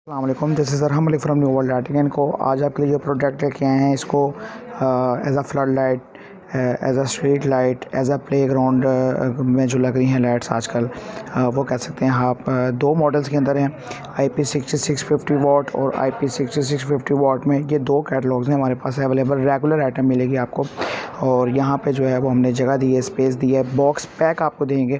अस्सलाम वालेकुम, this is Arham Malik from new world artican co. आज आपके लिए जो प्रोडक्ट लेके आए हैं इसको as a flood light, as a street light, as a playground में जो लग रही हैं लाइट्स आजकल, वो कह सकते हैं आप। दो मॉडल्स के अंदर हैं, IP6650 वाट और IP6650 वाट में। ये दो कैटलॉग्स हैं हमारे पास अवेलेबल। रेगुलर आइटम मिलेगी आपको और यहाँ पे जो है वो हमने जगह दी है, स्पेस दी है। बॉक्स पैक आपको देंगे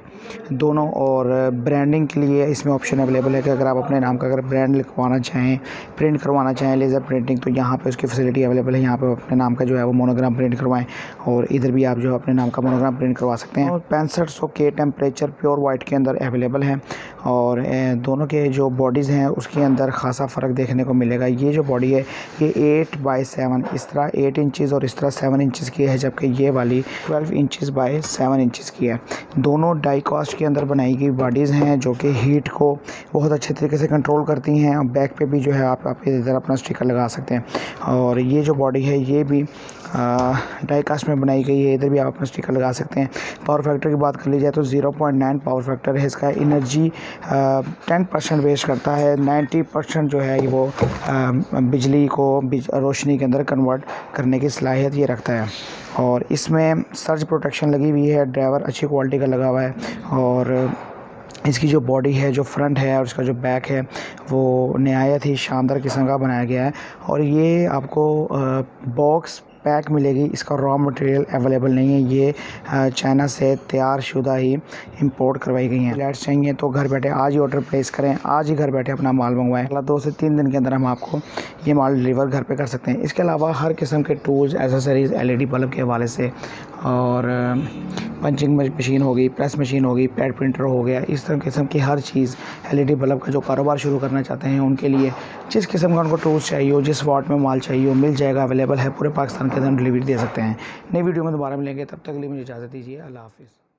दोनों, और ब्रांडिंग के लिए इसमें ऑप्शन अवेलेबल है कि अगर आप अपने नाम का अगर ब्रांड लिखवाना चाहें, प्रिंट करवाना चाहें लेज़र प्रिंटिंग, तो यहाँ पे उसकी फैसिलिटी अवेलेबल है। यहाँ पे अपने नाम का जो है वो मोनोग्राम प्रिंट करवाएं और इधर भी आप जो है अपने नाम का मोनोग्राम प्रिंट करवा सकते हैं। और 6500 के टेम्परेचर प्योर वाइट के अंदर अवेलेबल हैं और दोनों के जो बॉडीज़ हैं उसके अंदर ख़ासा फ़र्क देखने को मिलेगा। ये जो बॉडी है ये 8x7, इस तरह 8 इंचज़ और इस तरह 7 इंचज़ की है, जबकि ये वाली 12 इंचज़ बाय 7 इंचज़ की है। दोनों डाई कास्ट के अंदर बनाई गई बॉडीज़ हैं जो कि हीट को बहुत अच्छे तरीके से कंट्रोल करती हैं। और बैक पे भी जो है आप इधर अपना स्टिकर लगा सकते हैं। और ये जो बॉडी है ये भी डाई कास्ट में बनाई गई है, इधर भी आप अपना स्टिकर लगा सकते हैं। पावर फैक्टर की बात कर ली जाए तो 0.9 पावर फैक्टर है इसका। एनर्जी 10% वेस्ट करता है, 90% जो है वो बिजली को रोशनी के अंदर कन्वर्ट करने की सलाहियत ये रखता है। और इसमें सर्ज प्रोटेक्शन लगी हुई है, ड्राइवर अच्छी क्वालिटी का लगा हुआ है। और इसकी जो बॉडी है, जो फ्रंट है और इसका जो बैक है वो नहायत ही शानदार किस्म का बनाया गया है। और ये आपको बॉक्स पैक मिलेगी, इसका रॉ मटेरियल अवेलेबल नहीं है। ये चाइना से तैयार शुदा ही इंपोर्ट करवाई गई हैं। लाइट्स चाहिए तो घर बैठे आज ही ऑर्डर प्लेस करें, आज ही घर बैठे अपना माल मंगवाएं। अगला 2 से 3 दिन के अंदर हम आपको ये माल डिलीवर घर पे कर सकते हैं। इसके अलावा हर किस्म के टूल्स, एसेसरीज़, LED बल्ब के हवाले से, और पंचिंग मशीन होगी, प्रेस मशीन होगी, पैड प्रिंटर हो गया, इस तरह किस्म की हर चीज़ LED बल्ब का जो कारोबार शुरू करना चाहते हैं उनके लिए जिस किस्म का उनको टूल्स चाहिए हो, जिस वाट में माल चाहिए हो, मिल जाएगा, अवेलेबल है। पूरे पाकिस्तान के अंदर डिलीवरी दे सकते हैं। नई वीडियो में दोबारा मिलेंगे, तब तक के लिए मुझे इजाज़त दीजिए। अल्लाह हाफ़िज़।